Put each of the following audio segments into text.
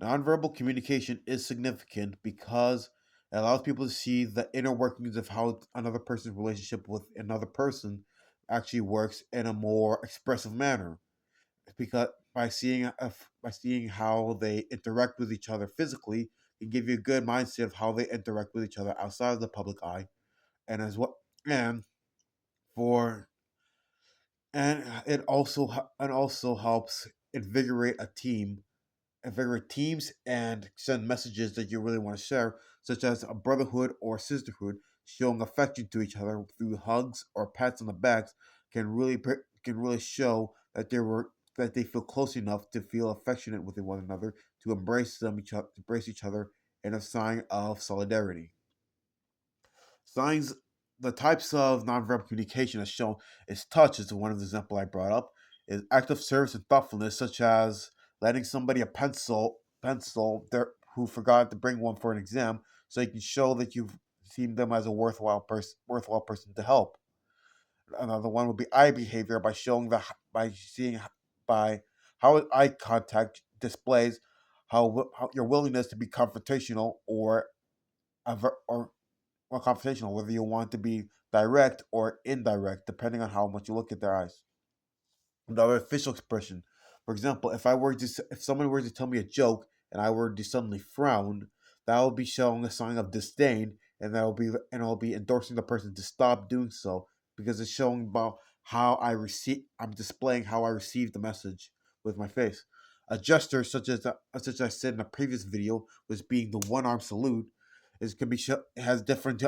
Nonverbal communication is significant because it allows people to see the inner workings of how another person's relationship with another person actually works in a more expressive manner. Because by seeing how they interact with each other physically, can give you a good mindset of how they interact with each other outside of the public eye, and as what and for and it also helps invigorate teams and send messages that you really want to share, such as a brotherhood or sisterhood. Showing affection to each other through hugs or pats on the backs can really show that they feel close enough to feel affectionate with one another, to embrace each other in a sign of solidarity. Signs The types of nonverbal communication as shown is touch is one of the example I brought up, is act of service and thoughtfulness, such as lending somebody a pencil there who forgot to bring one for an exam, so you can show that you've seen them as a worthwhile person to help. Another one would be eye behavior, by showing the by seeing by how eye contact displays how your willingness to be confrontational or confrontational, whether you want to be direct or indirect, depending on how much you look at their eyes. Another facial expression. For example, if someone were to tell me a joke and I were to suddenly frown, that will be showing a sign of disdain, and I'll be endorsing the person to stop doing so, because it's showing about how I'm displaying how I receive the message with my face. A gesture such as I said in a previous video was being the one arm salute, is can be has different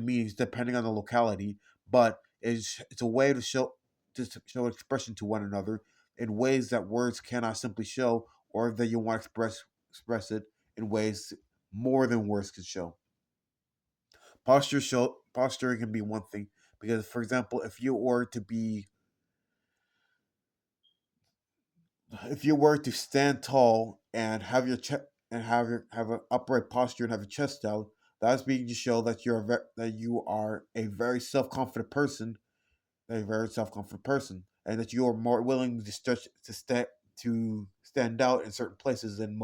meanings depending on the locality, but it's a way to show expression to one another in ways that words cannot simply show, or that you want to express it in ways more than words can show. Posture can be one thing, because, for example, if you were to stand tall and have your chest and have an upright posture and have your chest out, that's being to show that that you are a very self confident person, and that you are more willing to stand out in certain places than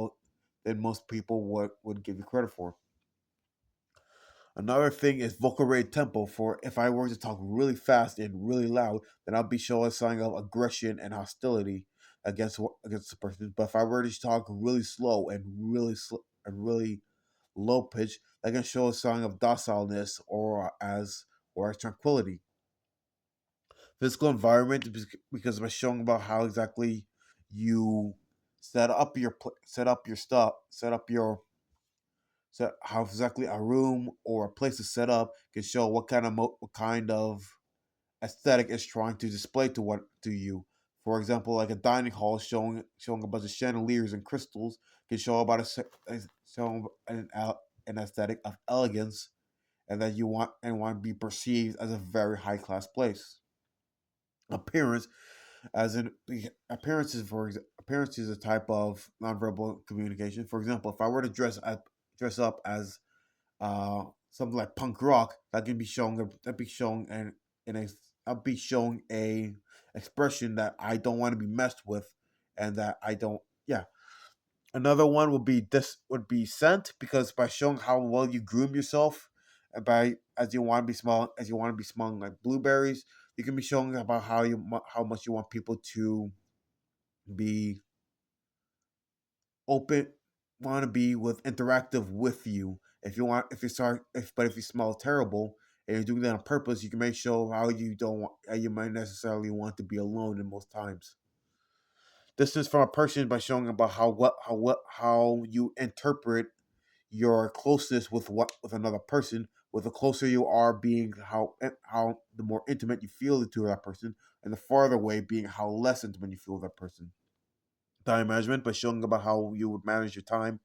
most people would give you credit for. Another thing is vocal rate tempo. For if I were to talk really fast and really loud, then I'll be showing a sign of aggression and hostility against the person. But if I were to talk really slow and really low pitch, that can show a sign of docileness or as tranquility. Physical environment, because by showing about how exactly you set up your stuff, set how exactly a room or a place is set up, can show what kind of aesthetic is trying to display to you. For example, like a dining hall showing a bunch of chandeliers and crystals can show about show an aesthetic of elegance, and that you want to be perceived as a very high class place. Appearance, as in appearance is a type of nonverbal communication. For example, if I were to dress up as something like punk rock, that be showing in a I'll be showing a expression that I don't want to be messed with, and that I don't. Yeah. Another one would be scent, because by showing how well you groom yourself, and by as you want to be smelling like blueberries, you can be showing about how much you want people to be open, want to be with interactive with you. If you smell terrible and you're doing that on purpose, you can make sure how you might necessarily want to be alone in most times. Distance from a person, by showing about how you interpret your closeness with another person. With the closer you are, being how the more intimate you feel to that person, and the farther away being how less intimate you feel with that person. Time management, by showing about how you would manage your time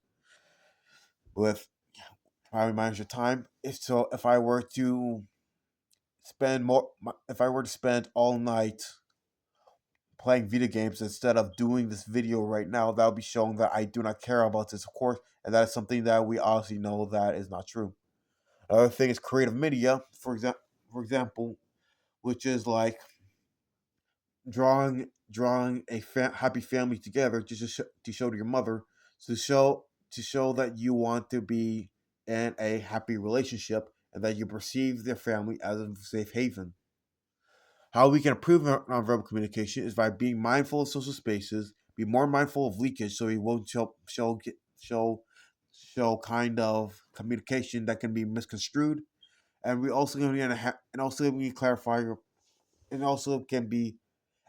with how you manage your time. If I were to if I were to spend all night playing video games instead of doing this video right now, that would be showing that I do not care about this, of course, and that is something that we obviously know that is not true. Another thing is creative media, for example, which is like drawing a happy family together, just to show to your mother, to show that you want to be in a happy relationship and that you perceive their family as a safe haven. How we can improve our nonverbal communication is by being mindful of social spaces, be more mindful of leakage, so we won't show kind of communication that can be misconstrued, and we also going to and also we clarify, and also can be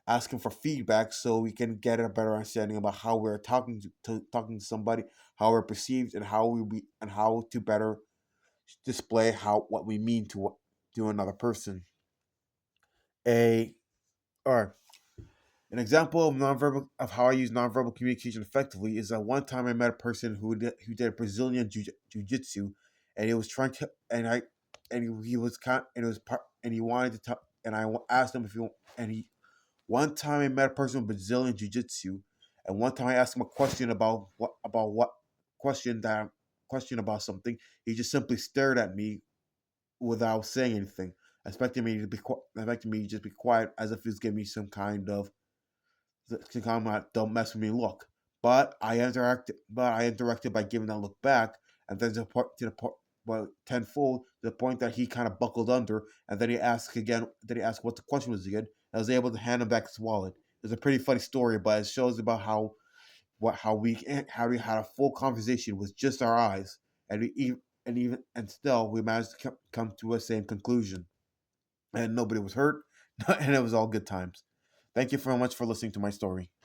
asking for feedback so we can get a better understanding about how we're talking to somebody, how we're perceived, and how to better display how what we mean to another person. A or An example of nonverbal of how I use nonverbal communication effectively is that one time I met a person who did Brazilian jiu-jitsu, and he was trying to and he was kind and it was part and he wanted to talk, and asked him if he and he one time I met a person with Brazilian jiu-jitsu, and one time I asked him a question about what question that question about something. He just simply stared at me without saying anything, expecting me to just be quiet, as if he was giving me some kind of to come out, don't mess with me look. But I interacted by giving that look back, and then to the point, well, tenfold to the point that he kind of buckled under, and then he asked again. Then he asked what the question was again. I was able to hand him back his wallet. It's a pretty funny story, but it shows about how we had a full conversation with just our eyes, and and still we managed to come to a same conclusion, and nobody was hurt, and it was all good times. Thank you very much for listening to my story.